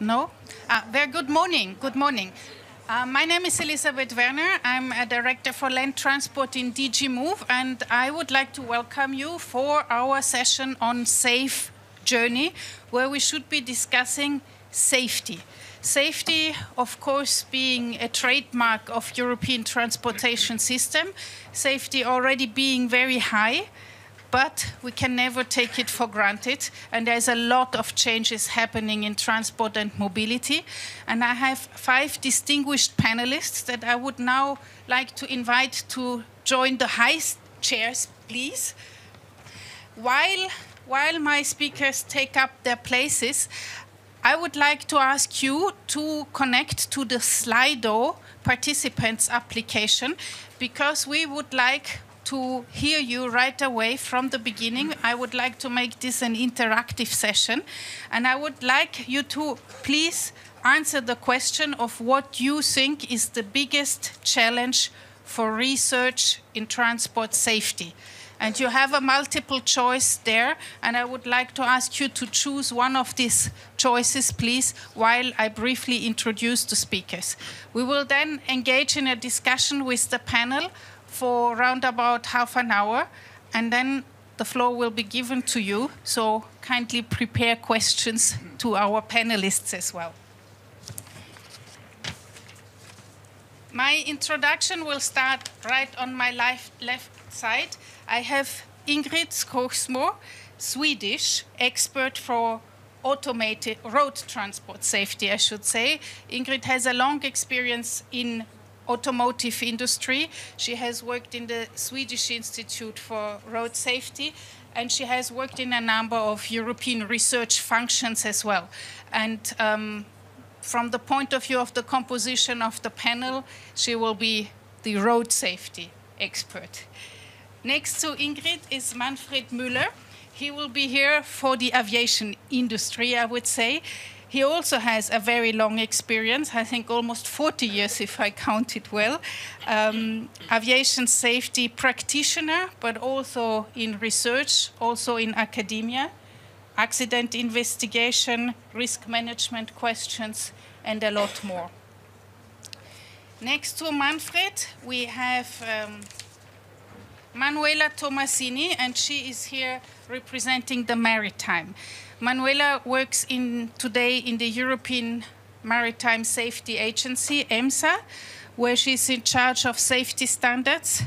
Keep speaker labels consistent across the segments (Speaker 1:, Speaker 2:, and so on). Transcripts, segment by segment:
Speaker 1: No? Very good morning. Good morning. My name is Elisabeth Werner. I'm a director for land transport in DG Move, and I would like to welcome you for our session on Safe Journey, where we should be discussing safety. Safety, of course, being a trademark of European transportation system, safety already being very high, but we can never take it for granted. And there's a lot of changes happening in transport and mobility. And I have 5 distinguished panelists that I would now like to invite to join the high chairs, please. While my speakers take up their places, I would like to ask you to connect to the Slido participants application, because we would like to hear you right away from the beginning. I would like to make this an interactive session, and I would like you to please answer the question of what you think is the biggest challenge for research in transport safety. And you have a multiple choice there, and I would like to ask you to choose one of these choices, please, while I briefly introduce the speakers. We will then engage in a discussion with the panel for around about half an hour, and then the floor will be given to you, so kindly prepare questions to our panelists as well. My introduction will start right on my left side. I have Ingrid Skogsmo, Swedish, expert for automated road transport safety, I should say. Ingrid has a long experience in automotive industry. She has worked in the Swedish Institute for Road Safety, and she has worked in a number of European research functions as well. And from the point of view of the composition of the panel, she will be the road safety expert. Next to Ingrid is Manfred Mueller. He will be here for the aviation industry, I would say. He also has a very long experience, I think almost 40 years if I count it well. Aviation safety practitioner, but also in research, also in academia, accident investigation, risk management questions, and a lot more. Next to Manfred, we have Manuela Tomasini, and she is here representing the Maritime. Manuela works today in the European Maritime Safety Agency, EMSA, where she's in charge of safety standards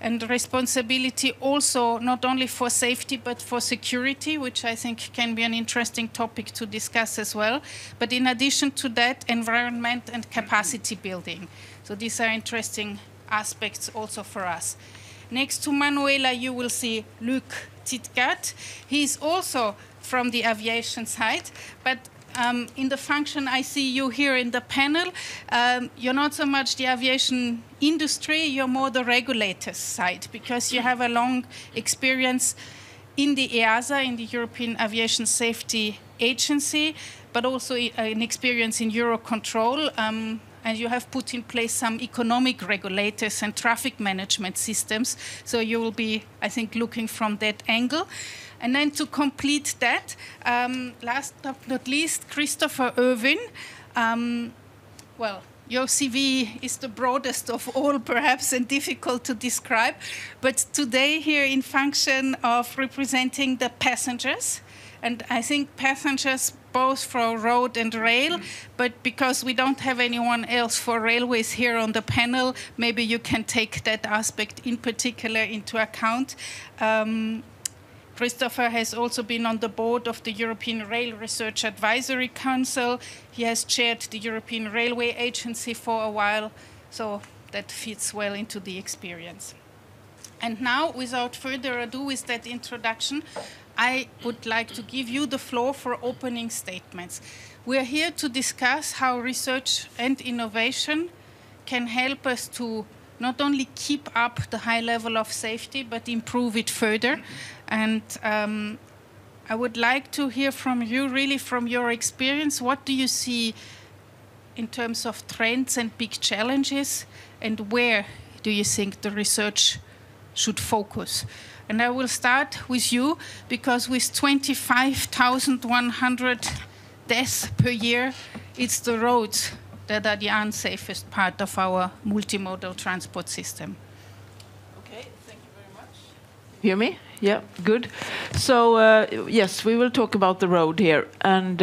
Speaker 1: and responsibility also not only for safety but for security, which I think can be an interesting topic to discuss as well. But in addition to that, environment and capacity building. So these are interesting aspects also for us. Next to Manuela, you will see Luc Titgart. He's also from the aviation side, but in the function I see you here in the panel, you're not so much the aviation industry, you're more the regulators side, because you have a long experience in the EASA, in the European Aviation Safety Agency, but also an experience in Eurocontrol, and you have put in place some economic regulators and traffic management systems, so you will be, I think, looking from that angle. And then to complete that, last but not least, Christopher Irwin. Well, your CV is the broadest of all, perhaps, and difficult to describe. But today here in function of representing the passengers, and I think passengers both for road and rail, but because we don't have anyone else for railways here on the panel, maybe you can take that aspect in particular into account. Christopher has also been on the board of the European Rail Research Advisory Council. He has chaired the European Railway Agency for a while, so that fits well into the experience. And now, without further ado with that introduction, I would like to give you the floor for opening statements. We are here to discuss how research and innovation can help us to not only keep up the high level of safety, but improve it further. And I would like to hear from you, really from your experience, what do you see in terms of trends and big challenges, and where do you think the research should focus? And I will start with you, because with 25,100 deaths per year, it's the roads that are the unsafest part of our multimodal transport system.
Speaker 2: Okay, thank you very much. Hear me? Yeah, good. So, yes, we will talk about the road here. And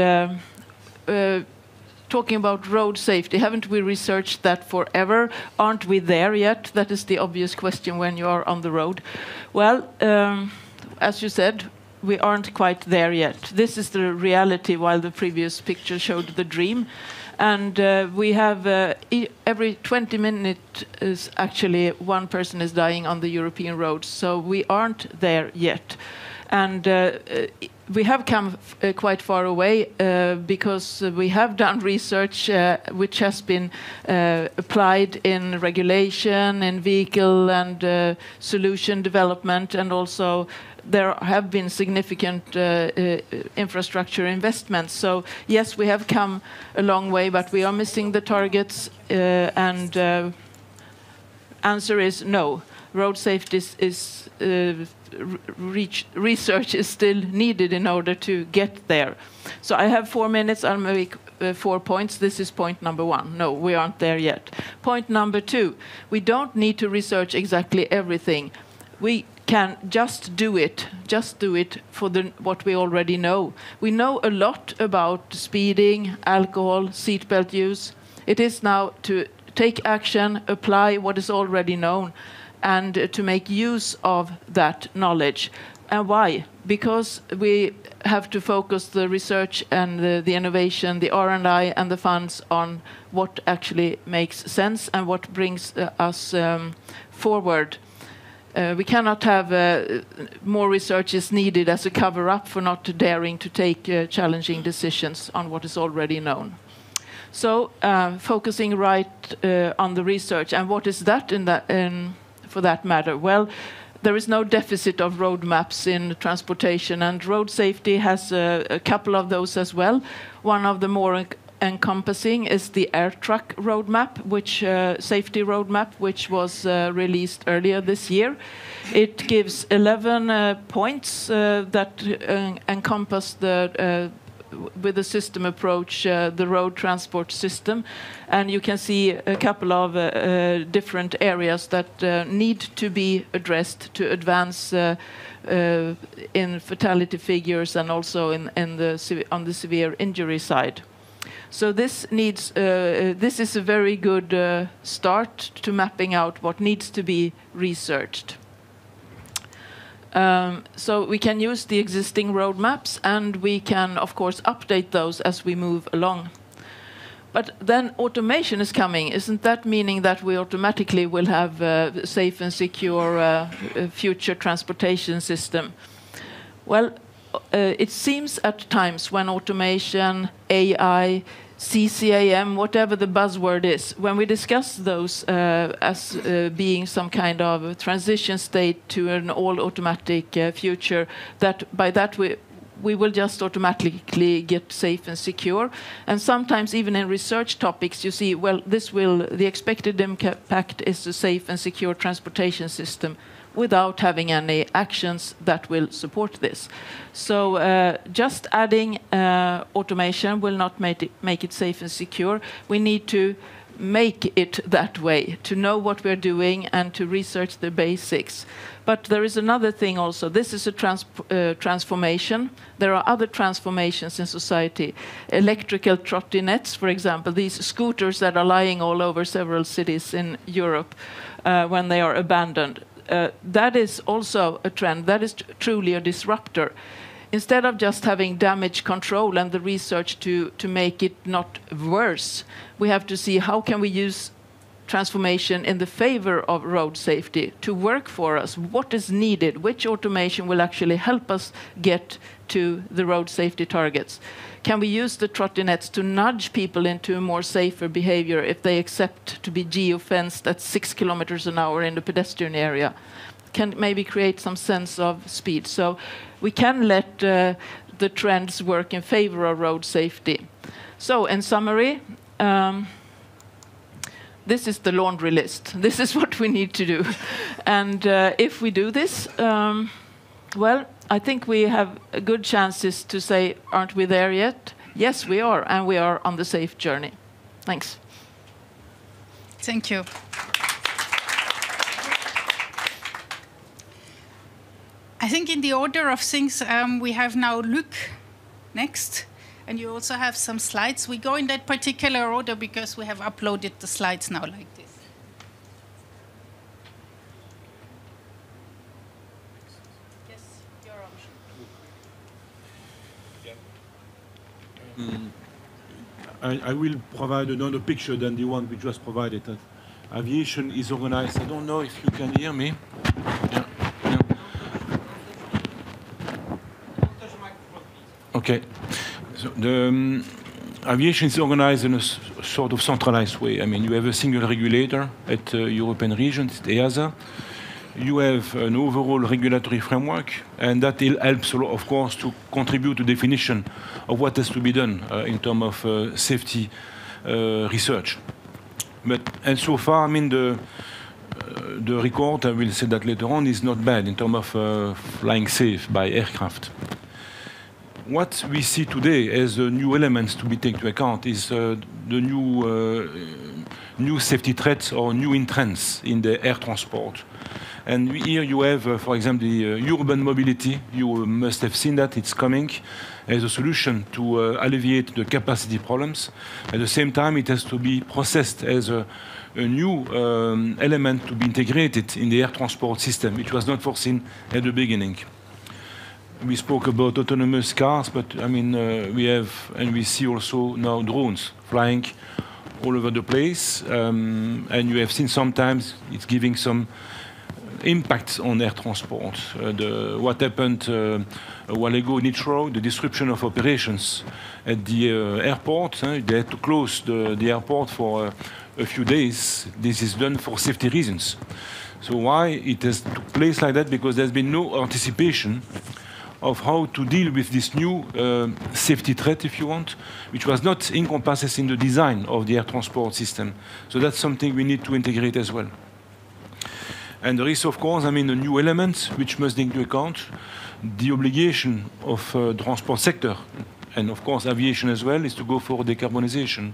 Speaker 2: talking about road safety, haven't we researched that forever? Aren't we there yet? That is the obvious question when you are on the road. Well, as you said, we aren't quite there yet. This is the reality, while the previous picture showed the dream. And we have every 20 minutes is actually one person is dying on the European roads. So we aren't there yet. And we have come quite far away because we have done research which has been applied in regulation, in vehicle and solution development, and also there have been significant infrastructure investments. So yes, we have come a long way, but we are missing the targets. And answer is no. Road safety is research is still needed in order to get there. So I have 4 minutes. I'll make 4 points. This is point number 1. No, we aren't there yet. Point number 2, we don't need to research exactly everything. We can just do it for what we already know. We know a lot about speeding, alcohol, seatbelt use. It is now to take action, apply what is already known, and to make use of that knowledge. And why? Because we have to focus the research and the innovation, the R&I and the funds on what actually makes sense and what brings us forward. We cannot have more research is needed as a cover-up for not daring to take challenging decisions on what is already known. So focusing right on the research. And what is that for that matter? Well, there is no deficit of roadmaps in transportation, and road safety has a couple of those as well. One of the more encompassing is the air truck roadmap, safety roadmap, which was released earlier this year. It gives 11 points that encompass with the system approach, the road transport system. And you can see a couple of different areas that need to be addressed to advance in fatality figures and also on the severe injury side. So this is a very good start to mapping out what needs to be researched. So we can use the existing roadmaps, and we can, of course, update those as we move along. But then automation is coming. Isn't that meaning that we automatically will have a safe and secure future transportation system? Well, it seems at times when automation, AI, CCAM, whatever the buzzword is, when we discuss those as being some kind of transition state to an all-automatic future, that by that we will just automatically get safe and secure. And sometimes even in research topics, you see, well, the expected impact is a safe and secure transportation system, without having any actions that will support this. So just adding automation will not make it safe and secure. We need to make it that way, to know what we're doing and to research the basics. But there is another thing also. This is a transformation. There are other transformations in society. Electrical trottinettes, for example, these scooters that are lying all over several cities in Europe when they are abandoned. That is also a trend. That is truly a disruptor. Instead of just having damage control and the research to make it not worse, we have to see how can we use transformation in the favor of road safety to work for us. What is needed? Which automation will actually help us get to the road safety targets? Can we use the trottinettes to nudge people into a more safer behavior if they accept to be geo-fenced at 6 kilometers an hour in the pedestrian area? Can maybe create some sense of speed. So we can let the trends work in favor of road safety. So in summary, this is the laundry list. This is what we need to do. And if we do this, well, I think we have good chances to say, aren't we there yet? yes, we are, and we are on the safe journey. Thanks.
Speaker 1: Thank you. I think in the order of things, we have now Luc next, and you also have some slides. We go in that particular order because we have uploaded the slides now like this. Yes, your option.
Speaker 3: I will provide another picture than the one we just provided. Aviation is organized. I don't know if you can hear me. Yeah. Yeah. Okay. So the aviation is organized in a sort of centralized way. I mean, you have a single regulator at the European region, it's EASA. You have an overall regulatory framework, and that helps, of course, to contribute to definition of what has to be done in terms of safety research. And so far, I mean, the record, I will say that later on, is not bad in terms of flying safe by aircraft. What we see today as the new elements to be taken into account is the new safety threats or new entrants in the air transport. And here you have, for example, the urban mobility. You must have seen that it's coming as a solution to alleviate the capacity problems. At the same time, it has to be processed as a new element to be integrated in the air transport system, which was not foreseen at the beginning. We spoke about autonomous cars, but I mean, we have, and we see also now drones flying all over the place. And you have seen sometimes it's giving some impacts on air transport. What happened a while ago in Heathrow, the disruption of operations at the airport. They had to close the airport for a few days. This is done for safety reasons. So why it has took place like that? Because there's been no anticipation of how to deal with this new safety threat, if you want, which was not encompassed in the design of the air transport system. So that's something we need to integrate as well. And there is, of course, I mean, a new element which must take into account the obligation of the transport sector, and of course aviation as well, is to go for decarbonization.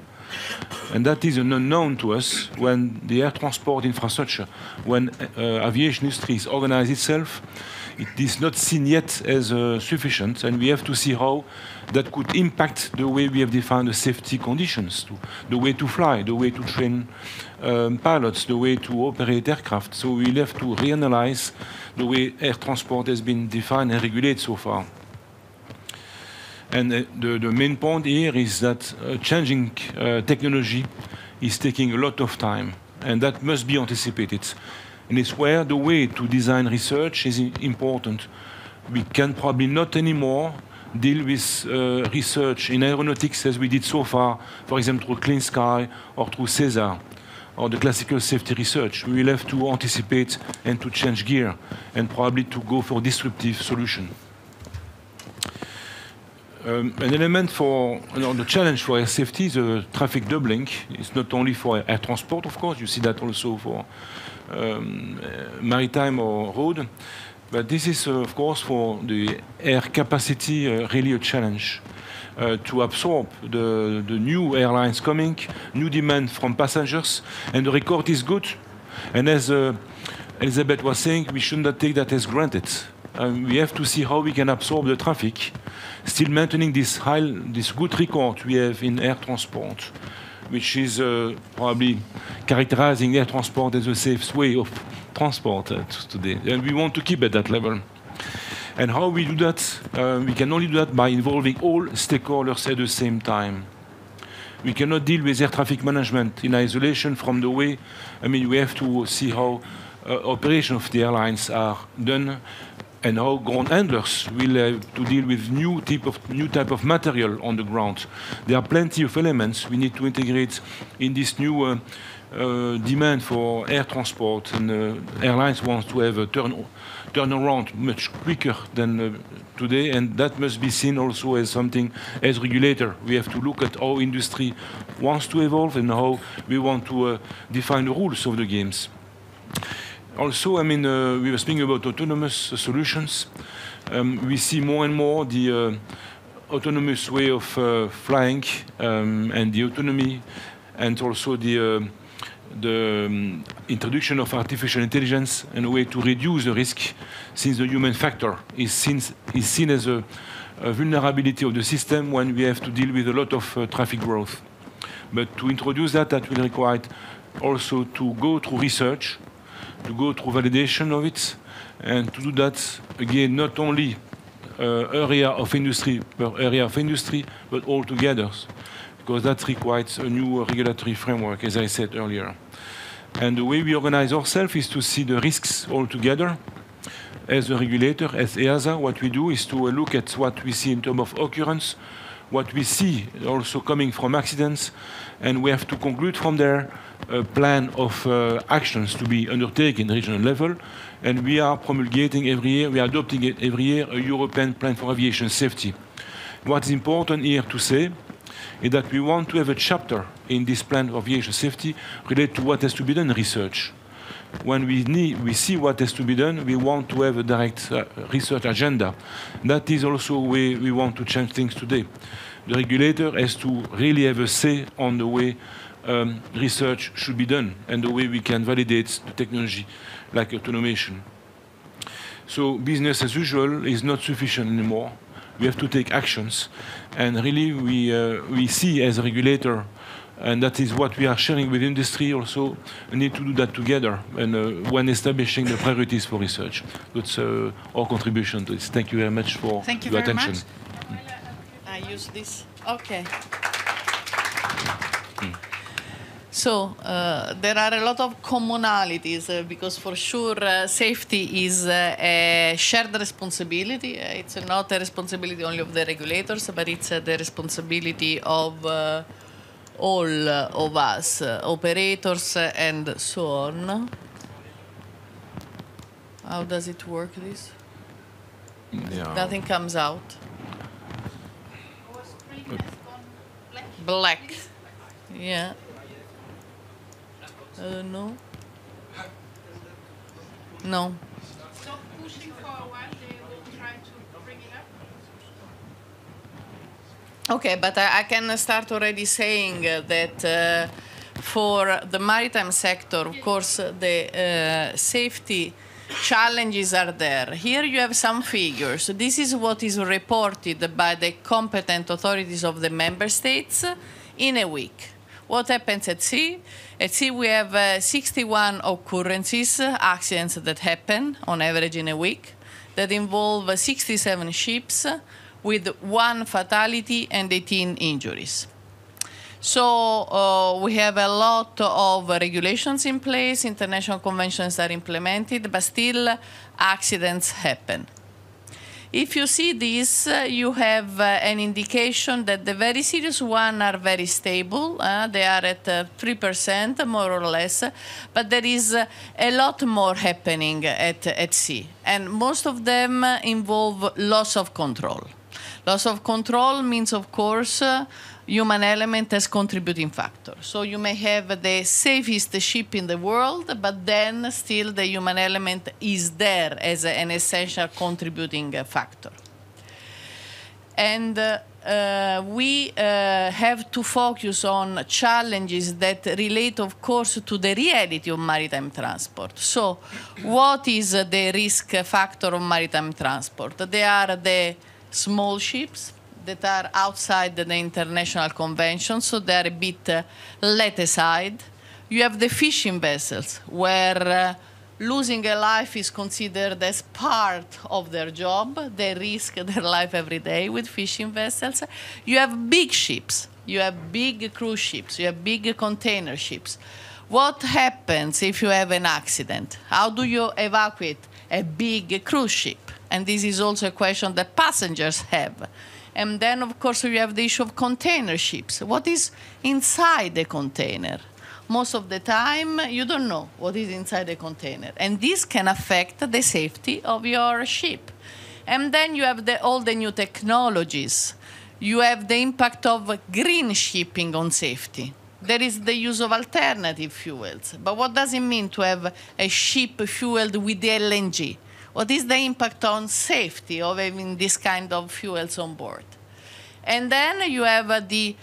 Speaker 3: And that is an unknown to us when the air transport infrastructure, when aviation industries organize itself. It is not seen yet as sufficient, and we have to see how that could impact the way we have defined the safety conditions, the way to fly, the way to train pilots, the way to operate aircraft. So we'll have to reanalyze the way air transport has been defined and regulated so far. And the main point here is that changing technology is taking a lot of time, and that must be anticipated. And it's where the way to design research is important. We can probably not anymore deal with research in aeronautics as we did so far, for example, through Clean Sky or through CESAR, or the classical safety research. We will have to anticipate and to change gear, and probably to go for disruptive solution. An element for the challenge for air safety is traffic doubling. It's not only for air transport, of course. You see that also for maritime or road. But this is, of course, for the air capacity, really a challenge to absorb the new airlines coming, new demand from passengers, and the record is good. And as Elizabeth was saying, we should not take that as granted. We have to see how we can absorb the traffic, still maintaining this good record we have in air transport, which is probably characterizing air transport as a safe way of transport today. And we want to keep at that level. And how we do that? We can only do that by involving all stakeholders at the same time. We cannot deal with air traffic management in isolation from the way, I mean, we have to see how operation of the airlines are done, and how ground handlers will have to deal with new type of material on the ground. There are plenty of elements we need to integrate in this new demand for air transport, and airlines want to have a turnaround much quicker than today, and that must be seen also as something as regulator. We have to look at how industry wants to evolve and how we want to define the rules of the games. Also, I mean, we were speaking about autonomous solutions. We see more and more the autonomous way of flying and the autonomy, and also the introduction of artificial intelligence and a way to reduce the risk, since the human factor is seen as a vulnerability of the system when we have to deal with a lot of traffic growth. But to introduce that will require also to go through research, to go through validation of it, and to do that, again, not only area of industry per area of industry, but all together, because that requires a new regulatory framework, as I said earlier. And the way we organize ourselves is to see the risks all together. As a regulator, as EASA, what we do is to look at what we see in terms of occurrence, what we see also coming from accidents, and we have to conclude from there a plan of actions to be undertaken at regional level. And we are promulgating every year, we are adopting it every year, a European plan for aviation safety. What is important here to say is that we want to have a chapter in this plan of aviation safety related to what has to be done in research. When we see what has to be done, we want to have a direct research agenda. That is also a way we want to change things today. The regulator has to really have a say on the way research should be done and the way we can validate the technology like automation. So business as usual is not sufficient anymore. We have to take actions, and really we see as a regulator, and that is what we are sharing with industry also, we need to do that together and when establishing the priorities for research. That's our contribution to this. Thank you very much for your attention.
Speaker 2: I use this. Okay. So there are a lot of commonalities because for sure safety is a shared responsibility. It's not a responsibility only of the regulators, but it's the responsibility of all of us, operators and so on. How does it work, this?
Speaker 3: Yeah.
Speaker 2: Nothing comes out.
Speaker 1: Our screen has gone black.
Speaker 2: Black. Yeah. No. No.
Speaker 1: Stop pushing for a while, they will try to bring it up.
Speaker 2: Okay, but I can start already saying that for the maritime sector, of course, the safety challenges are there. Here you have some figures. This is what is reported by the competent authorities of the member states in a week. What happens at sea? At sea we have 61 occurrences, accidents that happen on average in a week, that involve 67 ships with 1 fatality and 18 injuries. So we have a lot of regulations in place, international conventions are implemented, but still accidents happen. If you see this, you have an indication that the very serious ones are very stable. They are at 3%, more or less. But there is a lot more happening at sea. And most of them involve loss of control. Loss of control means, of course, human element as contributing factor. So you may have the safest ship in the world, but then still the human element is there as an essential contributing factor. And we have to focus on challenges that relate, of course, to the reality of maritime transport. So what is the risk factor of maritime transport? They are the small ships that are outside the international convention, so they're a bit let aside. You have the fishing vessels, where losing a life is considered as part of their job. They risk their life every day with fishing vessels. You have big ships. You have big cruise ships. You have big container ships. What happens if you have an accident? How do you evacuate a big cruise ship? And this is also a question that passengers have. And then, of course, we have the issue of container ships. What is inside the container? Most of the time, you don't know what is inside the container. And this can affect the safety of your ship. And then you have all the new technologies. You have the impact of green shipping on safety. There is the use of alternative fuels. But what does it mean to have a ship fueled with the LNG? What is the impact on safety of having this kind of fuels on board?
Speaker 4: And then you have the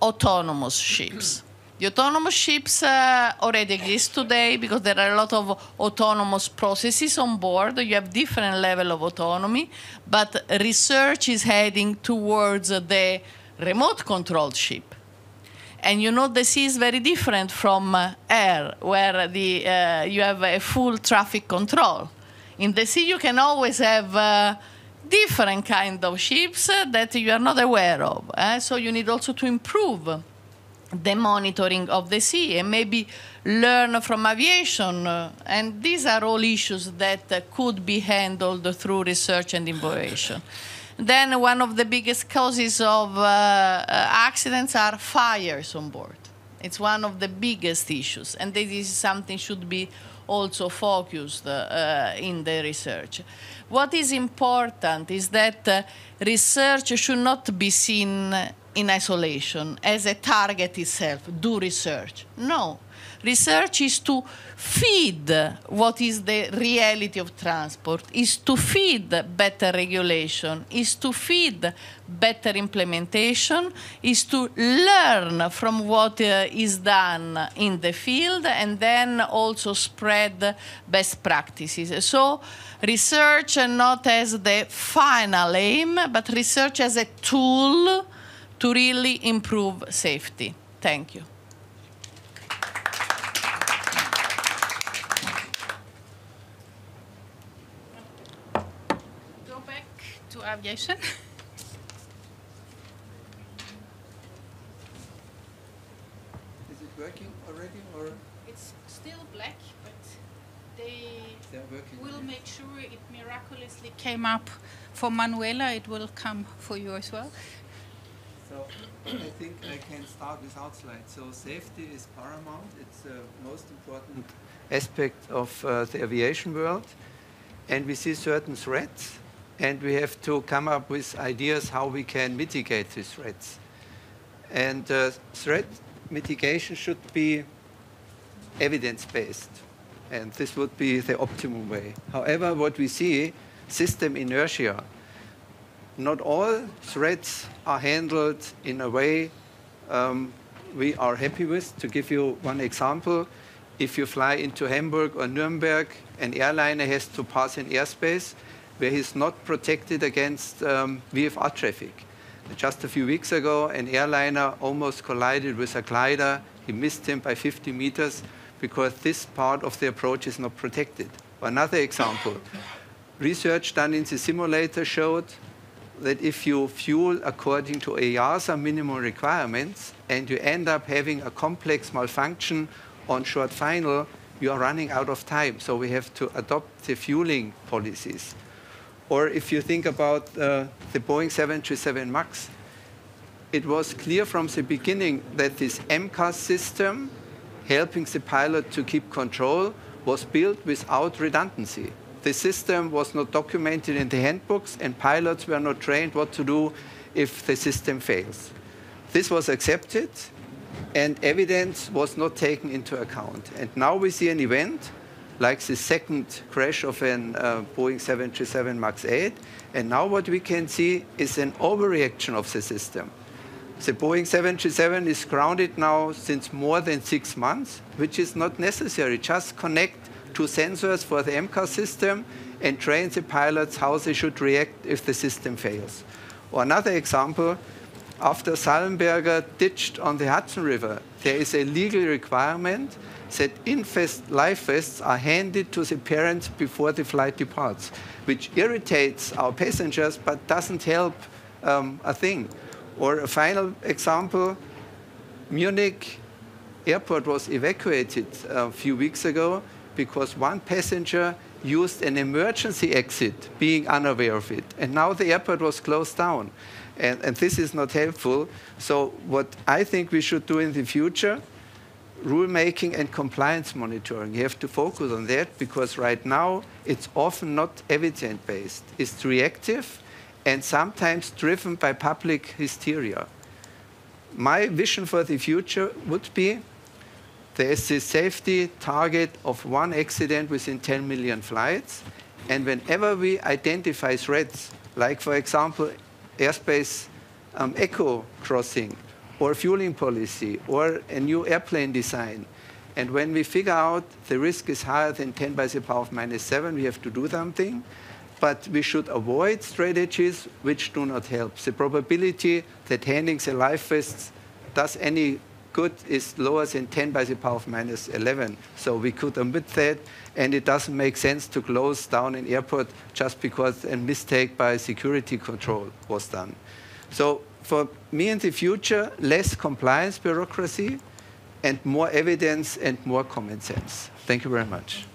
Speaker 4: autonomous ships. The autonomous ships already exist today because there are a lot of autonomous processes on board. You have different level of autonomy, but research is heading towards the remote-controlled ship. And you know the sea is very different from air, where you have a full traffic control. In the sea, you can always have different kind of ships that you are not aware of. So you need also to improve the monitoring of the sea and maybe learn from aviation. And these are all issues that could be handled through research and innovation. Then one of the biggest causes of accidents are fires on board. It's one of the biggest issues, and this is something should be also focused in the research. What is important is that research should not be seen in isolation as a target itself, do research. No, research is to feed what is the reality of transport, is to feed better regulation, is to feed better implementation, is to learn from what is done in the field and then also spread best practices. So research not as the final aim, but research as a tool to really improve safety. Thank you.
Speaker 1: Go back to aviation.
Speaker 5: Is it working already, or
Speaker 1: It's still black, but they
Speaker 5: working?
Speaker 1: will make sure it miraculously came up for Manuela. It will come for you as well.
Speaker 5: So I think I can start without slides. So safety is paramount. It's the most important aspect of the aviation world. And we see certain threats, and we have to come up with ideas how we can mitigate these threats. And threat mitigation should be evidence-based, and this would be the optimum way. However, what we see, system inertia. Not all threats are handled in a way we are happy with. To give you one example, if you fly into Hamburg or Nuremberg, an airliner has to pass an airspace where he's not protected against VFR traffic. Just a few weeks ago, an airliner almost collided with a glider. He missed him by 50 meters because this part of the approach is not protected. Another example, research done in the simulator showed that if you fuel according to EASA minimum requirements and you end up having a complex malfunction on short final, you are running out of time. So we have to adopt the fueling policies. Or if you think about the Boeing 737 MAX, it was clear from the beginning that this MCAS system, helping the pilot to keep control, was built without redundancy. The system was not documented in the handbooks, and pilots were not trained what to do if the system fails. This was accepted, and evidence was not taken into account. And now we see an event like the second crash of an Boeing 737 MAX 8, and now what we can see is an overreaction of the system. The Boeing 737 is grounded now since more than 6 months, which is not necessary. Just connect two sensors for the MCAS system and train the pilots how they should react if the system fails. Or another example, after Sullenberger ditched on the Hudson River, there is a legal requirement that life vests are handed to the parents before the flight departs, which irritates our passengers but doesn't help a thing. Or a final example, Munich airport was evacuated a few weeks ago because one passenger used an emergency exit, being unaware of it. And now the airport was closed down. And this is not helpful. So what I think we should do in the future, rulemaking and compliance monitoring. You have to focus on that because right now it's often not evidence-based. It's reactive and sometimes driven by public hysteria. My vision for the future would be there is a safety target of 1 accident within 10 million flights. And whenever we identify threats, like, for example, airspace eco crossing or fueling policy or a new airplane design. And when we figure out the risk is higher than 10 by the power of -7, we have to do something. But we should avoid strategies which do not help. The probability that handing the life vests does any good is lower than 10 by the power of -11. So we could omit that, and it doesn't make sense to close down an airport just because a mistake by security control was done. So for me in the future, less compliance bureaucracy and more evidence and more common sense. Thank you very much.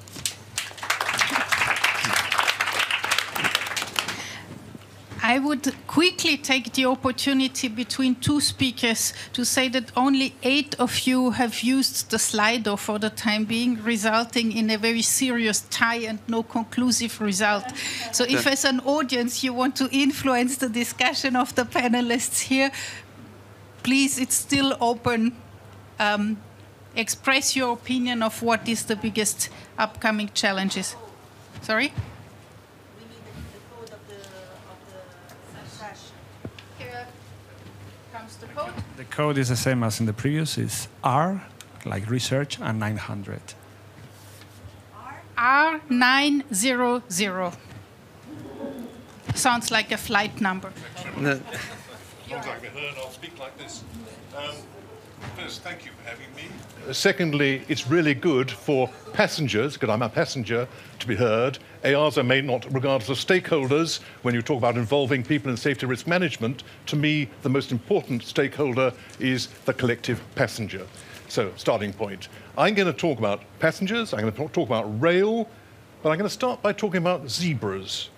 Speaker 1: I would quickly take the opportunity between two speakers to say that only 8 of you have used the Slido for the time being, resulting in a very serious tie and no conclusive result. So if as an audience you want to influence the discussion of the panelists here, please, it's still open. Express your opinion of what is the biggest upcoming challenges. Sorry?
Speaker 6: The code is the same as in the previous. It's R, like research, and 900.
Speaker 1: R900. Sounds like a flight number.
Speaker 5: No.
Speaker 7: As long as I can be heard, I'll speak like this. First, thank you for having me. Secondly, it's really good for passengers, because I'm a passenger, to be heard. EASA may not regard us as stakeholders when you talk about involving people in safety risk management. To me, the most important stakeholder is the collective passenger. So, starting point. I'm going to talk about passengers, I'm going to talk about rail, but I'm going to start by talking about zebras.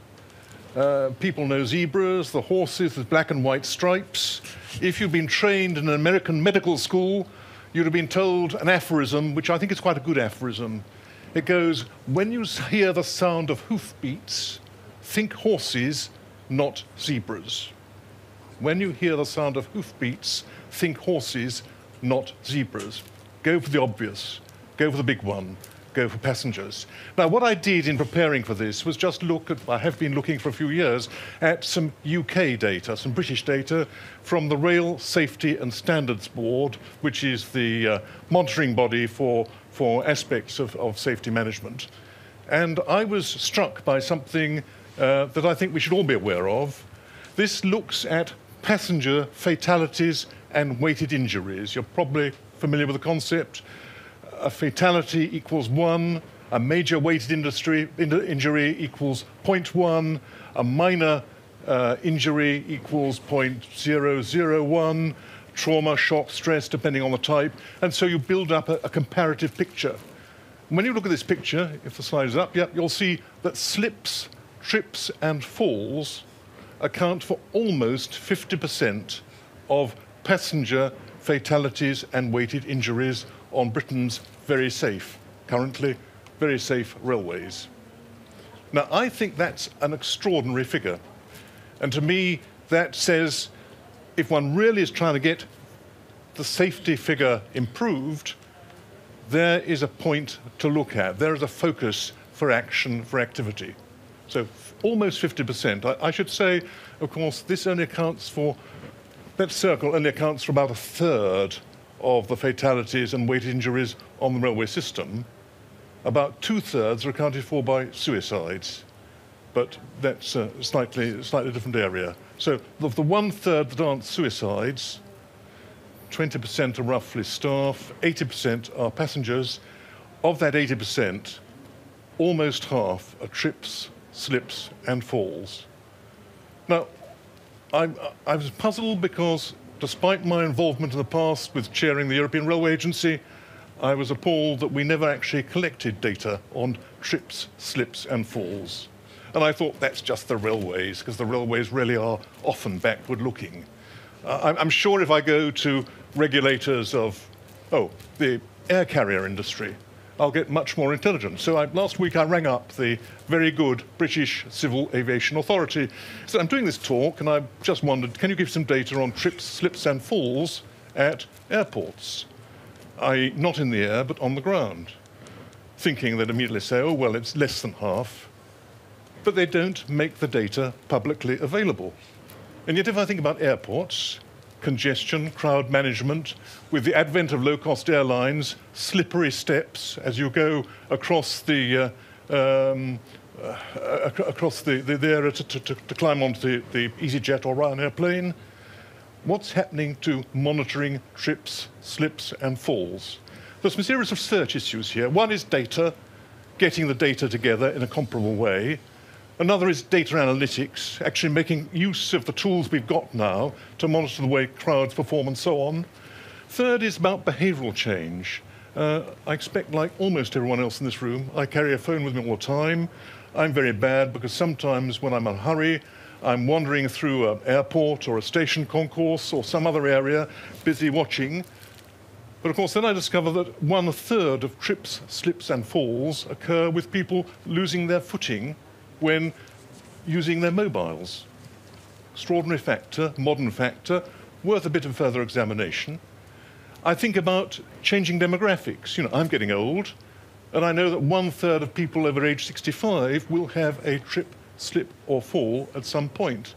Speaker 7: People know zebras, the horses with black and white stripes. If you've been trained in an American medical school, you'd have been told an aphorism, which I think is quite a good aphorism. It goes, when you hear the sound of hoofbeats, think horses, not zebras. When you hear the sound of hoofbeats, think horses, not zebras. Go for the obvious. Go for the big one. Go for passengers. Now, what I did in preparing for this was just look at, I have been looking for a few years, at some UK data, some British data from the Rail Safety and Standards Board, which is the monitoring body for aspects of safety management. And I was struck by something that I think we should all be aware of. This looks at passenger fatalities and weighted injuries. You're probably familiar with the concept. A fatality equals 1, a major weighted injury equals 0.1, a minor injury equals 0.001, trauma, shock, stress, depending on the type, and so you build up a comparative picture. When you look at this picture, if the slide is up, yep, you'll see that slips, trips, and falls account for almost 50% of passenger fatalities and weighted injuries on Britain's currently very safe railways. Now, I think that's an extraordinary figure. And to me, that says if one really is trying to get the safety figure improved, there is a point to look at. There is a focus for action, for activity. So almost 50%. I should say, of course, this only accounts for, that circle only accounts for about 1/3 of the fatalities and weighted injuries on the railway system. About 2/3 are accounted for by suicides, but that's a slightly different area. So of the 1/3 that aren't suicides, 20% are roughly staff, 80% are passengers. Of that 80%, almost half are trips, slips, and falls. Now, I was puzzled because despite my involvement in the past with chairing the European Railway Agency, I was appalled that we never actually collected data on trips, slips, and falls. And I thought that's just the railways, because the railways really are often backward-looking. I'm sure if I go to regulators of, the air carrier industry, I'll get much more intelligence. So last week I rang up the very good British Civil Aviation Authority. So I'm doing this talk, and I just wondered, can you give some data on trips, slips, and falls at airports? Not in the air, but on the ground. Thinking they'd immediately say, oh, well, it's less than half. But they don't make the data publicly available. And yet if I think about airports, congestion, crowd management, with the advent of low-cost airlines, slippery steps as you go across the area to climb onto the EasyJet or Ryanair plane, what's happening to monitoring trips, slips and falls? There's some serious research issues here. One is data, getting the data together in a comparable way. Another is data analytics, actually making use of the tools we've got now to monitor the way crowds perform and so on. Third is about behavioral change. I expect, like almost everyone else in this room, I carry a phone with me all the time. I'm very bad because sometimes when I'm in a hurry, I'm wandering through an airport or a station concourse or some other area, busy watching. But of course, then I discover that 1/3 of trips, slips and falls occur with people losing their footing when using their mobiles. Extraordinary factor, modern factor, worth a bit of further examination. I think about changing demographics. You know, I'm getting old, and I know that 1/3 of people over age 65 will have a trip, slip or fall at some point.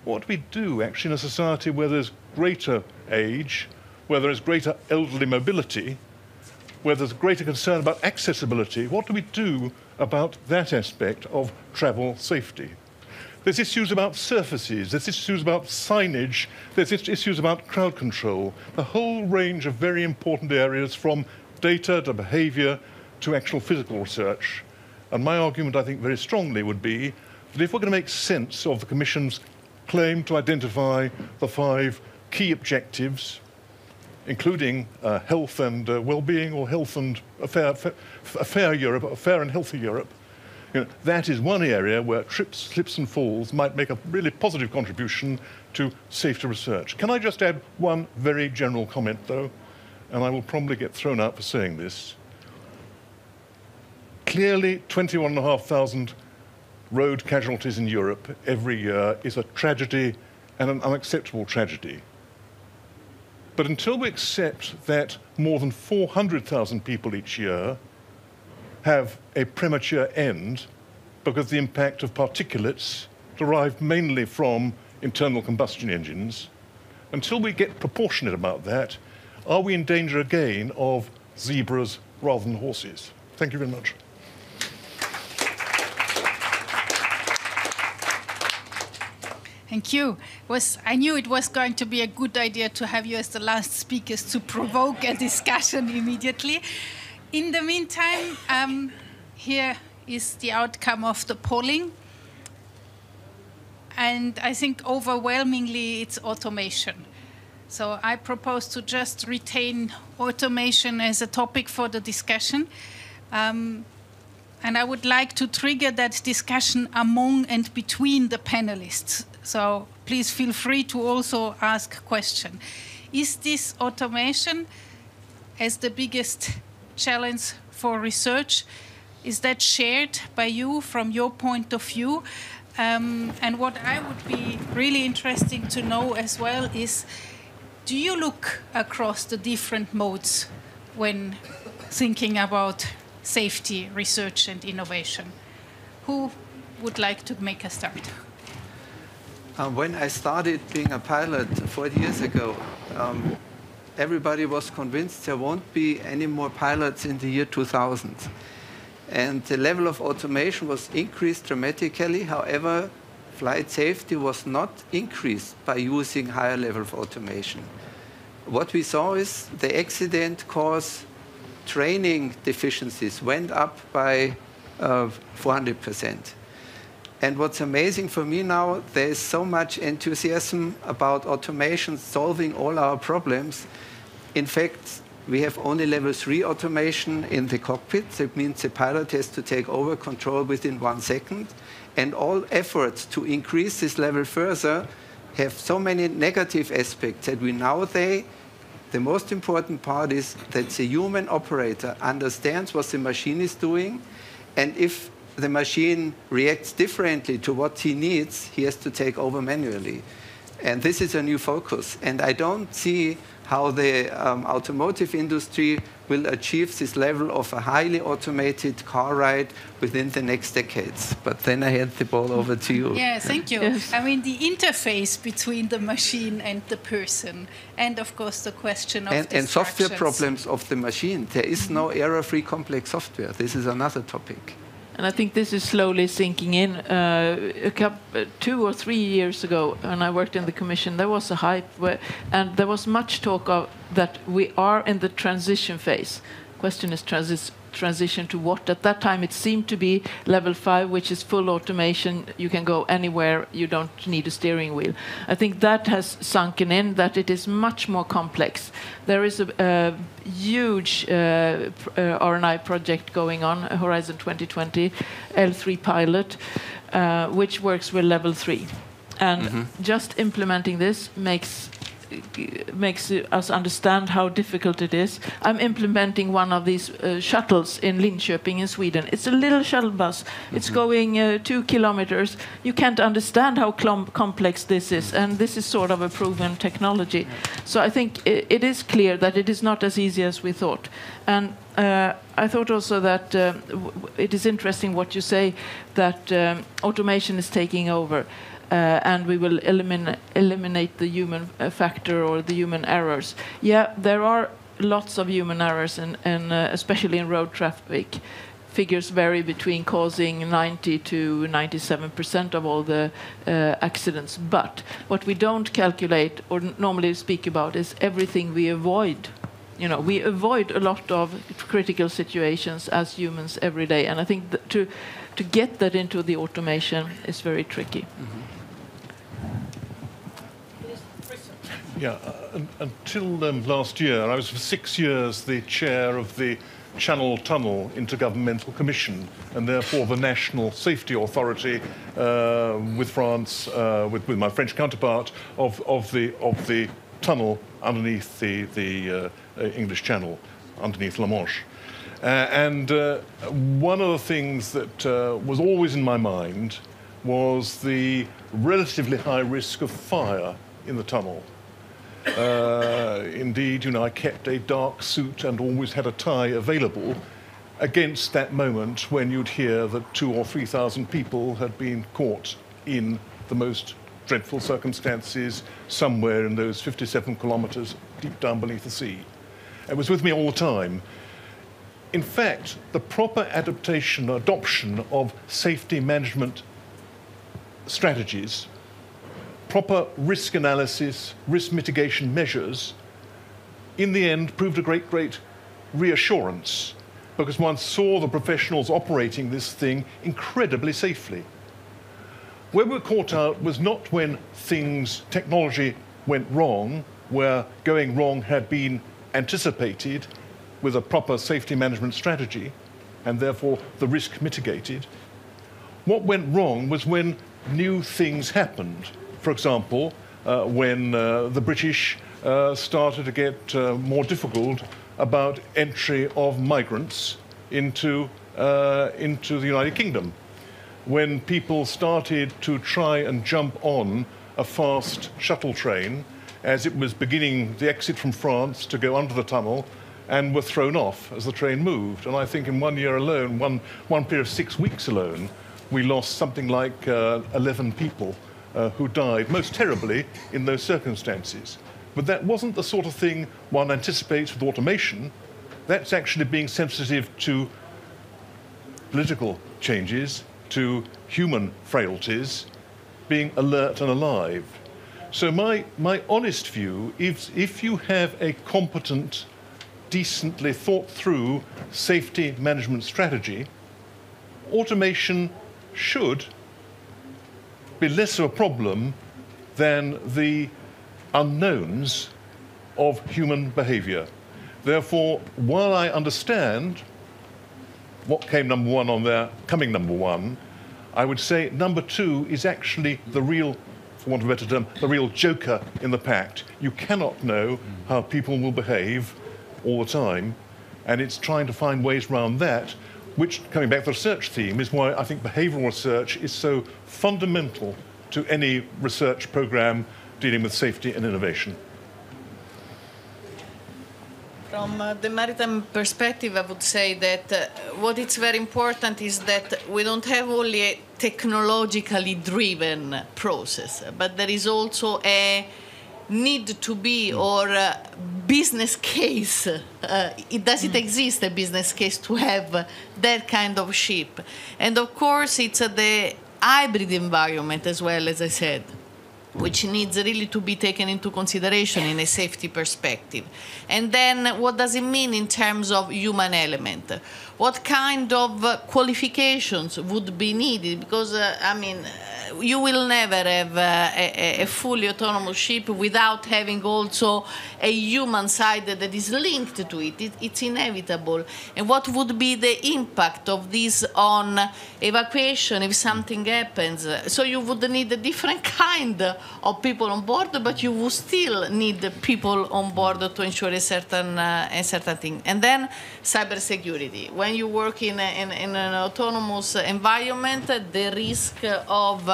Speaker 7: What do we do actually in a society where there's greater age, where there is greater elderly mobility, where there's greater concern about accessibility? What do we do about that aspect of travel safety? There's issues about surfaces, there's issues about signage, there's issues about crowd control, a whole range of very important areas from data to behavior to actual physical research. And my argument, I think, very strongly would be that if we're going to make sense of the Commission's claim to identify the 5 key objectives, including health and well-being, or health and a fair Europe, a fair and healthy Europe, you know, that is one area where trips, slips and falls might make a really positive contribution to safety research. Can I just add one very general comment, though? And I will probably get thrown out for saying this. Clearly, 21,500 road casualties in Europe every year is a tragedy, and an unacceptable tragedy. But until we accept that more than 400,000 people each year have a premature end because of the impact of particulates derived mainly from internal combustion engines, until we get proportionate about that, are we in danger again of zebras rather than horses? Thank you very much.
Speaker 1: Thank you. I knew it was going to be a good idea to have you as the last speakers to provoke a discussion immediately. In the meantime, here is the outcome of the polling. And I think overwhelmingly it's automation. So I propose to just retain automation as a topic for the discussion. And I would like to trigger that discussion among and between the panelists. So please feel free to also ask questions. Is this automation as the biggest challenge for research? Is that shared by you from your point of view? And what I would be really interesting to know as well is, do you look across the different modes when thinking about safety, research and innovation? Who would like to make a start?
Speaker 5: When I started being a pilot 40 years ago, everybody was convinced there won't be any more pilots in the year 2000. And the level of automation was increased dramatically. However, flight safety was not increased by using higher level of automation. What we saw is the accident cause training deficiencies went up by 400%. And what's amazing for me now, there is so much enthusiasm about automation solving all our problems. In fact, we have only level 3 automation in the cockpit. That means the pilot has to take over control within 1 second. And all efforts to increase this level further have so many negative aspects that we nowadays, the most important part is that the human operator understands what the machine is doing, and if the machine reacts differently to what he needs, he has to take over manually. And this is a new focus. And I don't see how the automotive industry will achieve this level of a highly automated car ride within the next decades. But then I hand the ball over to you.
Speaker 1: Yeah, thank you.
Speaker 2: Yes.
Speaker 1: I mean, the interface between the machine and the person, and of course the question of
Speaker 5: And software
Speaker 1: distractions.
Speaker 5: problems of the machine. There is no error-free complex software. This is another topic.
Speaker 2: And I think this is slowly sinking in. 2 or 3 years ago, when I worked in the Commission, there was a hype, and there was much talk of that we are in the transition phase. Question is transition to what? At that time, it seemed to be level 5, which is full automation. You can go anywhere. You don't need a steering wheel. I think that has sunken in, that it is much more complex. There is a huge R&I project going on, Horizon 2020, L3 pilot, which works with level 3. And just implementing this makes us understand how difficult it is. I'm implementing one of these shuttles in Linköping in Sweden. It's a little shuttle bus. It's going 2 kilometers. You can't understand how complex this is, and this is sort of a proven technology. So I think it is clear that it is not as easy as we thought. And I thought also that it is interesting what you say, that automation is taking over. And we will eliminate the human factor or the human errors. Yeah, there are lots of human errors, and especially in road traffic. Figures vary between causing 90 to 97% of all the accidents. But what we don't calculate or normally speak about is everything we avoid. You know, we avoid a lot of critical situations as humans every day, and I think that to get that into the automation is very tricky.
Speaker 7: Yeah, until last year, I was for 6 years the chair of the Channel Tunnel Intergovernmental Commission, and therefore the National Safety Authority with France, with my French counterpart, of the tunnel underneath the English Channel, underneath La Manche. And one of the things that was always in my mind was the relatively high risk of fire in the tunnel. Indeed, you know, I kept a dark suit and always had a tie available against that moment when you'd hear that 2,000 or 3,000 people had been caught in the most dreadful circumstances somewhere in those 57 kilometers deep down beneath the sea. It was with me all the time. In fact, the proper adoption of safety management strategies, proper risk analysis, risk mitigation measures, in the end proved a great reassurance, because one saw the professionals operating this thing incredibly safely. Where we were caught out was not when technology went wrong, where going wrong had been anticipated with a proper safety management strategy, and therefore the risk mitigated. What went wrong was when new things happened. For example, when the British started to get more difficult about entry of migrants into the United Kingdom. When people started to try and jump on a fast shuttle train as it was beginning the exit from France to go under the tunnel, and were thrown off as the train moved. And I think in 1 year alone, one period of 6 weeks alone, we lost something like 11 people who died most terribly in those circumstances. But that wasn't the sort of thing one anticipates with automation. That's actually being sensitive to political changes, to human frailties, being alert and alive. So my honest view is, if you have a competent, decently thought through safety management strategy, automation should be less of a problem than the unknowns of human behavior. Therefore, while I understand what came number one on there, coming number one, I would say number two is actually the real, for want of a better term, the real joker in the pact. You cannot know how people will behave all the time, and it's trying to find ways around that, which, coming back to the research theme, is why I think behavioral research is so fundamental to any research program dealing with safety and innovation?
Speaker 4: From the maritime perspective, I would say that what is very important is that we don't have only a technologically driven process, but there is also a need to be or a business case. Does it exist, a business case to have that kind of ship? And of course, it's the hybrid environment as well, as I said, which needs really to be taken into consideration in a safety perspective. And then what does it mean in terms of human element? What kind of qualifications would be needed? Because, you will never have a fully autonomous ship without having also a human side that is linked to it. It's inevitable. And what would be the impact of this on evacuation if something happens? So you would need a different kind of people on board, but you would still need people on board to ensure a certain thing. And then cybersecurity. When you work in an autonomous environment, the risk of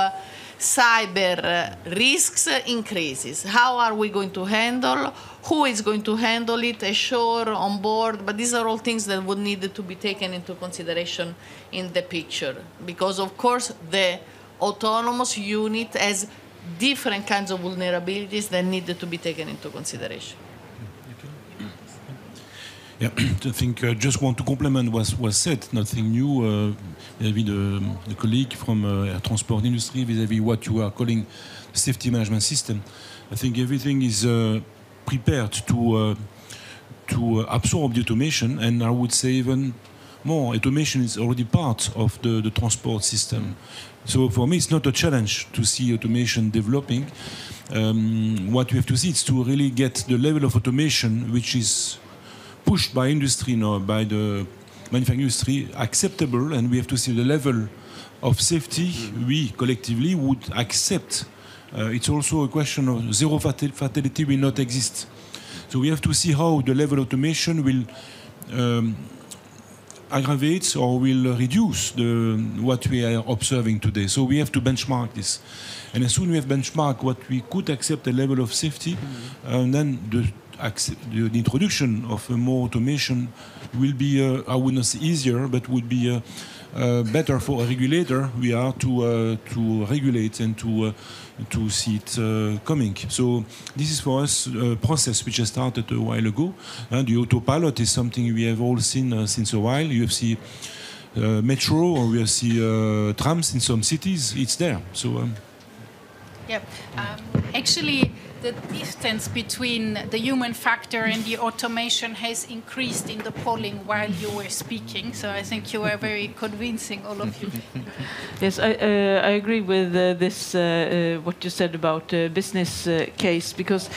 Speaker 4: cyber risks increases. How are we going to handle? Who is going to handle it? Ashore, on board? But these are all things that would need to be taken into consideration in the picture. Because, of course, the autonomous unit has different kinds of vulnerabilities that need to be taken into consideration.
Speaker 3: Yeah, I think I just want to complement what was said. Nothing new vis-à-vis the colleague from air transport industry, vis-à-vis what you are calling safety management system. I think everything is prepared to absorb the automation, and I would say even more, automation is already part of the transport system. So for me, it's not a challenge to see automation developing. What we have to see is to really get the level of automation which is pushed by industry now, by the manufacturing industry, acceptable, and we have to see the level of safety we collectively would accept. It's also a question of zero fatality will not exist. So we have to see how the level of automation will aggravate or will reduce what we are observing today. So we have to benchmark this. And as soon as we have benchmarked what we could accept a level of safety, then the introduction of more automation will be, I would not say easier, but would be better for a regulator. We are to regulate and to see it coming. So this is for us a process which has started a while ago. And the autopilot is something we have all seen since a while. You have seen metro, or we have seen trams in some cities. It's there. So.
Speaker 1: Yeah, actually, the distance between the human factor and the automation has increased in the polling while you were speaking. So I think you were very convincing, all of you.
Speaker 2: Yes, I agree with this, what you said about business case, because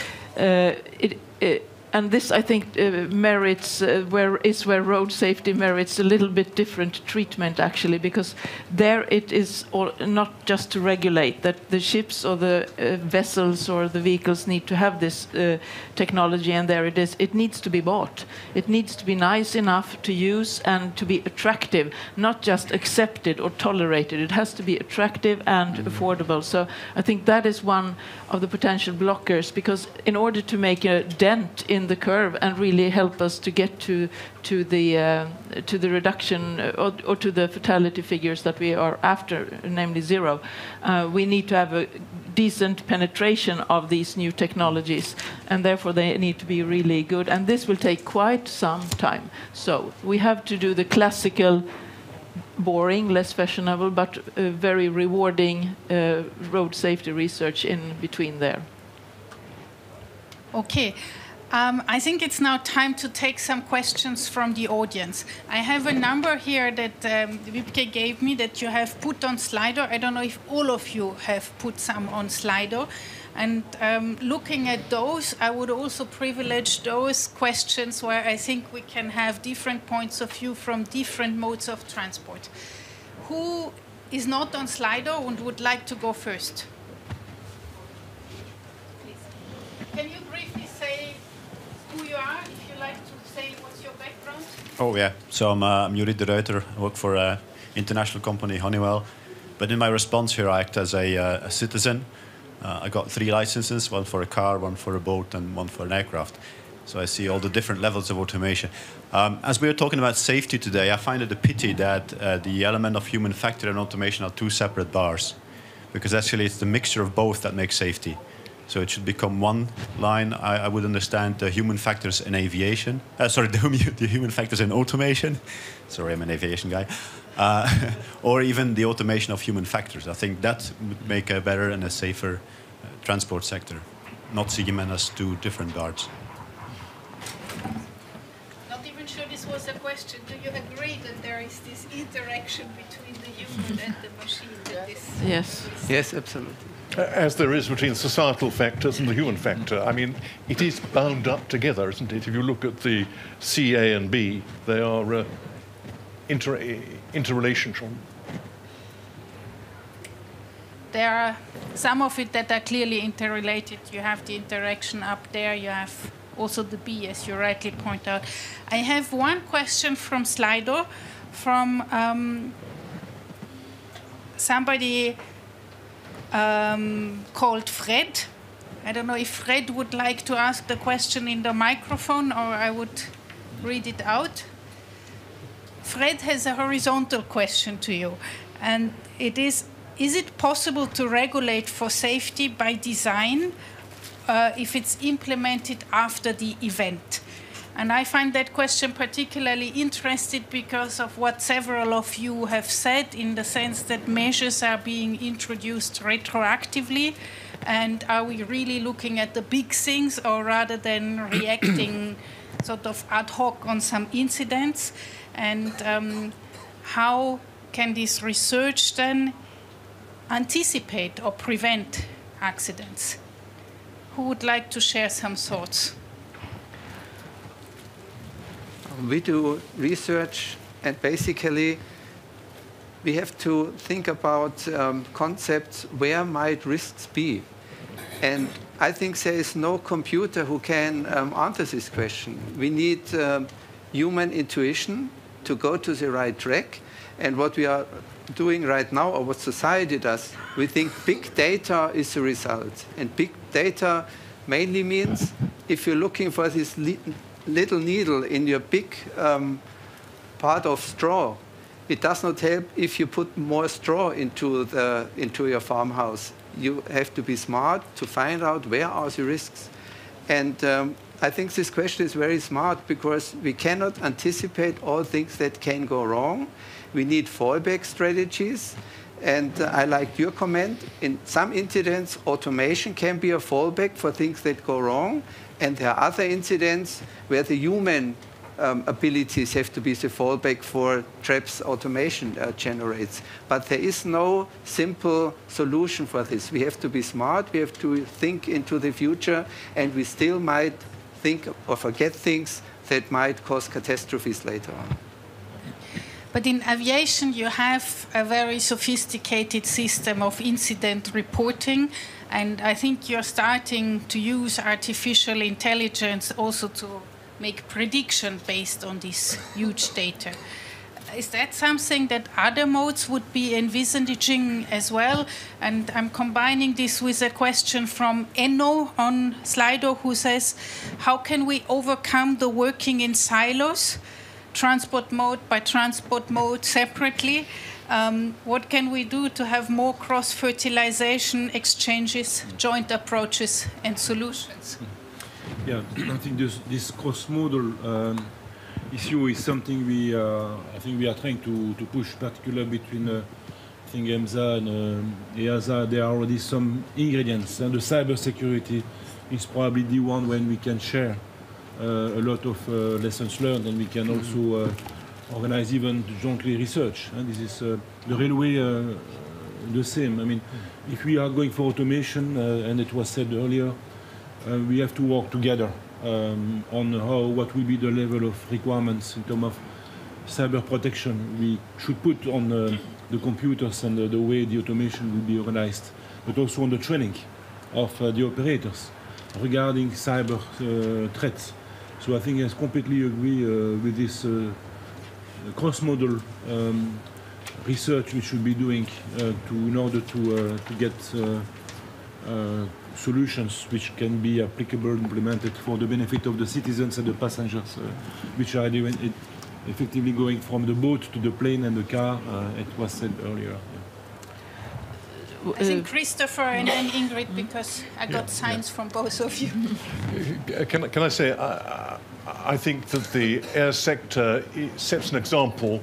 Speaker 2: and this, I think, merits where road safety merits a little bit different treatment, actually, because there it is not just to regulate that the ships or the vessels or the vehicles need to have this technology, and there it is. It needs to be bought. It needs to be nice enough to use and to be attractive, not just accepted or tolerated. It has to be attractive and affordable. So I think that is one of the potential blockers, because in order to make a dent in the curve and really help us to get to the reduction or to the fatality figures that we are after, namely zero, we need to have a decent penetration of these new technologies, and therefore they need to be really good, and this will take quite some time. So we have to do the classical boring, less fashionable, but very rewarding road safety research in between there.
Speaker 1: Okay. I think it's now time to take some questions from the audience. I have a number here that Wibke gave me that you have put on Slido. I don't know if all of you have put some on Slido. And looking at those, I would also privilege those questions where I think we can have different points of view from different modes of transport. Who is not on Slido and would like to go first? Please. Can you briefly say who you are, if you like to say what's your background?
Speaker 8: Oh, yeah. So I'm Juri de Ruiter. I work for an international company, Honeywell. But in my response here, I act as a citizen. I got 3 licenses, one for a car, one for a boat, and one for an aircraft. So I see all the different levels of automation. As we are talking about safety today, I find it a pity that the element of human factor and automation are 2 separate bars, because actually it's the mixture of both that makes safety. So it should become one line. I would understand the human factors in aviation. The human factors in automation. Sorry, I'm an aviation guy. Or even the automation of human factors. I think that would make a better and a safer transport sector. Not see them as 2 different guards.
Speaker 1: Not even sure this was a question. Do you agree that there is this interaction between the human and the machine?
Speaker 2: Yes.
Speaker 5: Yes, absolutely.
Speaker 7: As there is between societal factors and the human factor. I mean, it is bound up together, isn't it? If you look at the C, A, and B, they are interrelational.
Speaker 1: There are some of it that are clearly interrelated. You have the interaction up there. You have also the B, as you rightly point out. I have one question from Slido, from somebody called Fred. I don't know if Fred would like to ask the question in the microphone, or I would read it out. Fred has a horizontal question to you, and it is it possible to regulate for safety by design if it's implemented after the event? And I find that question particularly interesting because of what several of you have said, in the sense that measures are being introduced retroactively. And are we really looking at the big things, or rather than reacting sort of ad hoc on some incidents? And how can this research then anticipate or prevent accidents? Who would like to share some thoughts?
Speaker 5: We do research, and basically we have to think about concepts. Where might risks be? And I think there is no computer who can answer this question. We need human intuition to go to the right track. And what we are doing right now, or what society does, we think big data is the result. And big data mainly means if you're looking for this little needle in your big part of straw, it does not help if you put more straw into your farmhouse. You have to be smart to find out where are the risks. And I think this question is very smart, because we cannot anticipate all things that can go wrong. We need fallback strategies. And I liked your comment. In some incidents, automation can be a fallback for things that go wrong. And there are other incidents where the human abilities have to be the fallback for traps automation generates. But there is no simple solution for this. We have to be smart. We have to think into the future. And we still might think or forget things that might cause catastrophes later on.
Speaker 1: But in aviation, you have a very sophisticated system of incident reporting. And I think you're starting to use artificial intelligence also to make prediction based on this huge data. Is that something that other modes would be envisaging as well? And I'm combining this with a question from Enno on Slido, who says, how can we overcome the working in silos, transport mode by transport mode separately? What can we do to have more cross-fertilization exchanges, joint approaches, and solutions?
Speaker 3: Yeah, I think this cross-modal issue is something I think we are trying to push, particularly between I think EMSA and EASA. There are already some ingredients, and the cybersecurity is probably the one when we can share a lot of lessons learned, and we can also organize even jointly research. And this is the railway the same. I mean, if we are going for automation, and it was said earlier, we have to work together on what will be the level of requirements in terms of cyber protection we should put on the computers and the way the automation will be organized, but also on the training of the operators regarding cyber threats. So I think I completely agree with this cross-modal research we should be doing in order to get solutions which can be applicable, implemented for the benefit of the citizens and the passengers, which are effectively going from the boat to the plane and the car, it was said earlier.
Speaker 1: I think Christopher and then Ingrid, because I got signs from both of you.
Speaker 7: Can I say, I think that the air sector sets an example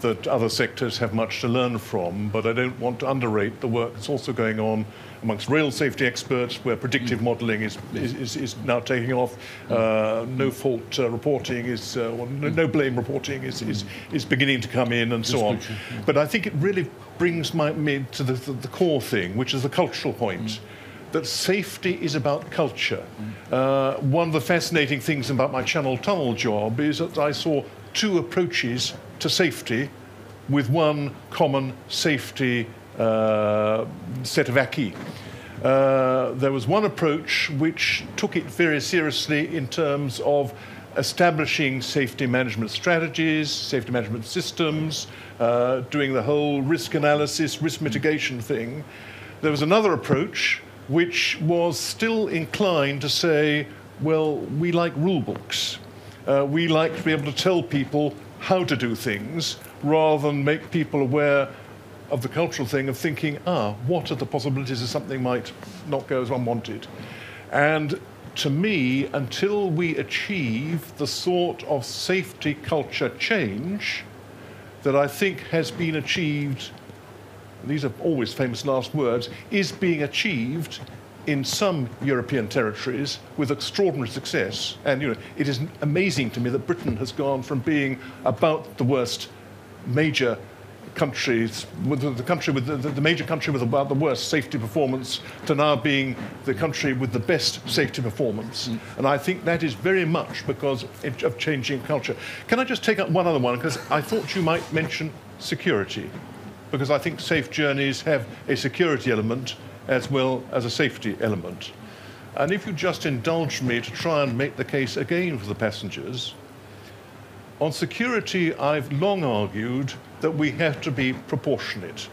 Speaker 7: that other sectors have much to learn from, but I don't want to underrate the work that's also going on amongst rail safety experts, where predictive modelling is now taking off. No fault reporting is, no blame reporting is beginning to come in, and so on. But I think it really brings me to the core thing, which is the cultural point. That safety is about culture. One of the fascinating things about my Channel Tunnel job is that I saw two approaches to safety with one common safety set of acquis. There was one approach which took it very seriously in terms of establishing safety management strategies, safety management systems, doing the whole risk analysis, risk mitigation thing. There was another approach which was still inclined to say, well, we like rule books. We like to be able to tell people how to do things rather than make people aware of the cultural thing of thinking, what are the possibilities that something might not go as one wanted? And to me, until we achieve the sort of safety culture change that I think has been achieved, these are always famous last words, is being achieved in some European territories with extraordinary success. And it is amazing to me that Britain has gone from being about the worst major countries, the major country with about the worst safety performance, to now being the country with the best safety performance. And I think that is very much because of changing culture. Can I just take up one other one? Because I thought you might mention security, because I think safe journeys have a security element as well as a safety element. And if you just indulge me to try and make the case again for the passengers, on security, I've long argued that we have to be proportionate.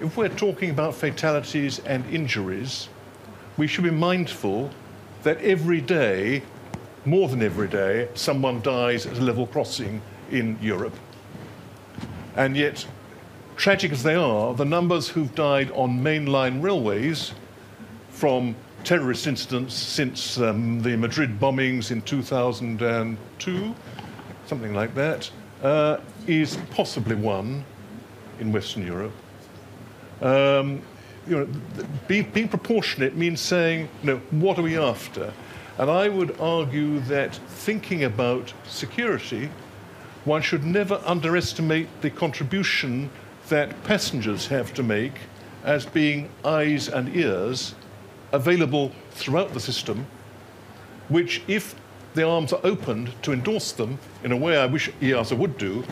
Speaker 7: If we're talking about fatalities and injuries, we should be mindful that every day, more than every day, someone dies at a level crossing in Europe. And yet, tragic as they are, the numbers who've died on mainline railways from terrorist incidents since the Madrid bombings in 2002, something like that, is possibly one in Western Europe. Being proportionate means saying, what are we after? And I would argue that thinking about security, one should never underestimate the contribution that passengers have to make as being eyes and ears available throughout the system, which, if the arms are opened to endorse them in a way I wish EASA would do,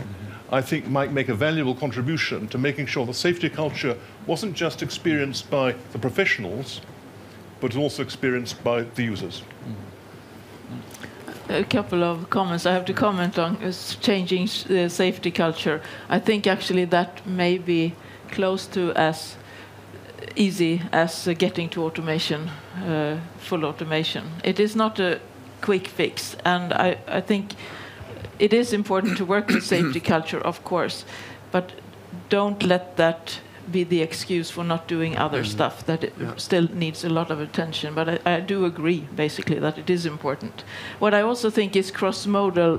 Speaker 7: I think might make a valuable contribution to making sure the safety culture wasn't just experienced by the professionals, but also experienced by the users.
Speaker 2: A couple of comments. I have to comment on changing the safety culture. I think actually that may be close to as easy as getting to automation, full automation. It is not a quick fix, and I think it is important to work with safety culture, of course, but don't let that be the excuse for not doing other stuff that still needs a lot of attention. But I do agree, basically, that it is important. What I also think is cross-modal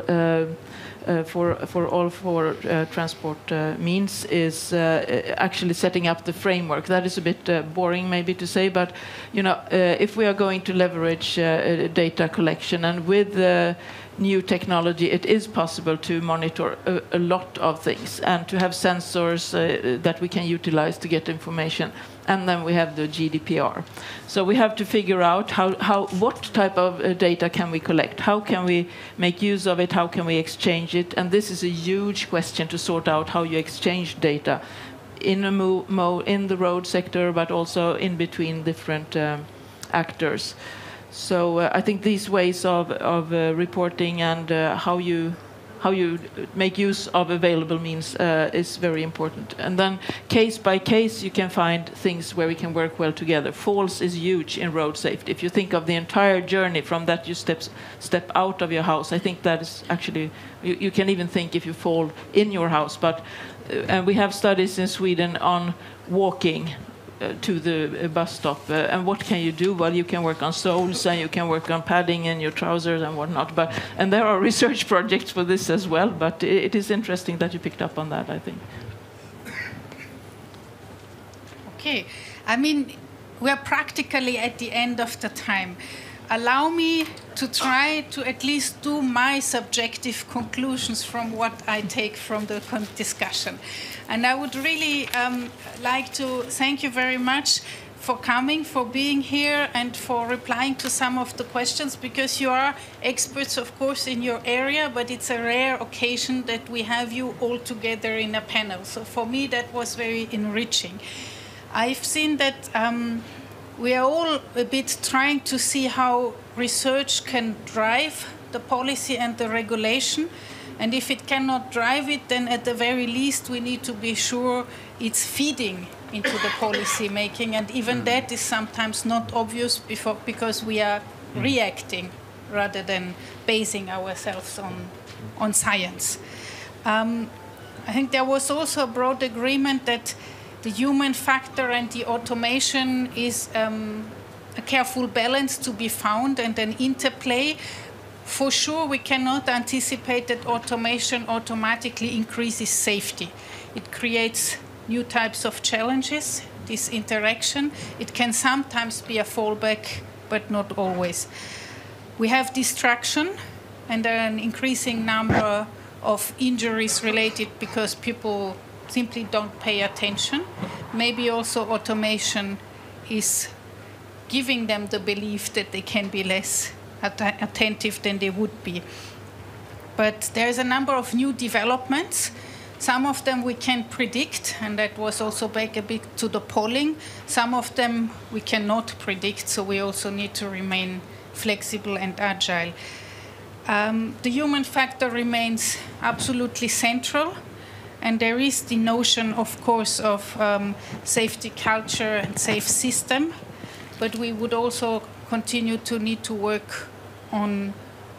Speaker 2: for all four transport means is actually setting up the framework. That is a bit boring, maybe, to say, but if we are going to leverage data collection, and with new technology, it is possible to monitor a lot of things and to have sensors that we can utilize to get information. And then we have the GDPR. So we have to figure out what type of data can we collect? How can we make use of it? How can we exchange it? And this is a huge question to sort out, how you exchange data in in the road sector, but also in between different actors. So I think these ways of reporting and how you how you make use of available means is very important. And then case by case, you can find things where we can work well together. Falls is huge in road safety. If you think of the entire journey from that you step out of your house, I think that is actually, you can even think if you fall in your house. But and we have studies in Sweden on walking to the bus stop, and what can you do? Well, you can work on soles and you can work on padding in your trousers and whatnot. And there are research projects for this as well. But it is interesting that you picked up on that, I think.
Speaker 1: Okay, I mean, we're practically at the end of the time. Allow me to try to at least do my subjective conclusions from what I take from the discussion. And I would really like to thank you very much for coming, for being here, and for replying to some of the questions, because you are experts, of course, in your area, but it's a rare occasion that we have you all together in a panel. So for me, that was very enriching. I've seen that we are all a bit trying to see how research can drive the policy and the regulation. And if it cannot drive it, then at the very least we need to be sure it's feeding into the policy making. And even that is sometimes not obvious because we are reacting rather than basing ourselves on science. I think there was also a broad agreement that the human factor and the automation is a careful balance to be found and an interplay. For sure, we cannot anticipate that automation automatically increases safety. It creates new types of challenges, this interaction. It can sometimes be a fallback, but not always. We have distraction and an increasing number of injuries related because people simply don't pay attention. Maybe also automation is giving them the belief that they can be less attentive than they would be. But there's a number of new developments. Some of them we can predict, and that was also back a bit to the polling. Some of them we cannot predict, so we also need to remain flexible and agile. The human factor remains absolutely central, and there is the notion, of course, of safety culture and safe system, but we would also continue to need to work on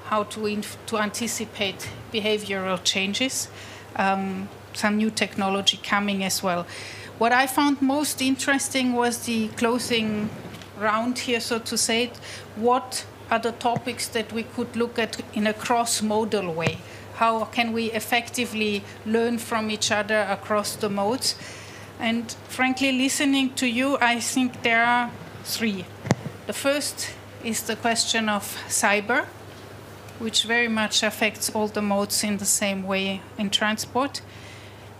Speaker 1: how to anticipate behavioral changes. Some new technology coming as well. What I found most interesting was the closing round here, so to say. What are the topics that we could look at in a cross-modal way? How can we effectively learn from each other across the modes? And frankly, listening to you, I think there are three. The first is the question of cyber, which very much affects all the modes in the same way in transport.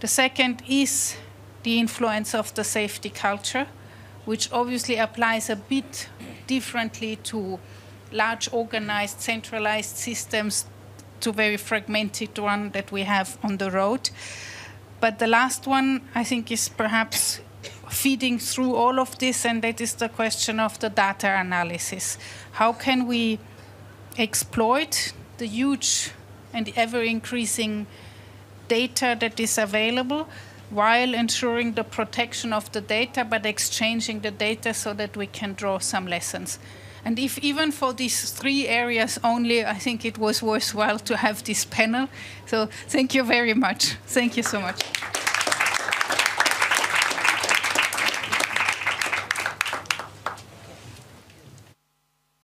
Speaker 1: The second is the influence of the safety culture, which obviously applies a bit differently to large organized, centralized systems to very fragmented one that we have on the road. But the last one, I think, is perhaps feeding through all of this, and that is the question of the data analysis. How can we exploit the huge and ever-increasing data that is available while ensuring the protection of the data, but exchanging the data so that we can draw some lessons? And if even for these three areas only, I think it was worthwhile to have this panel. So thank you very much. Thank you so much.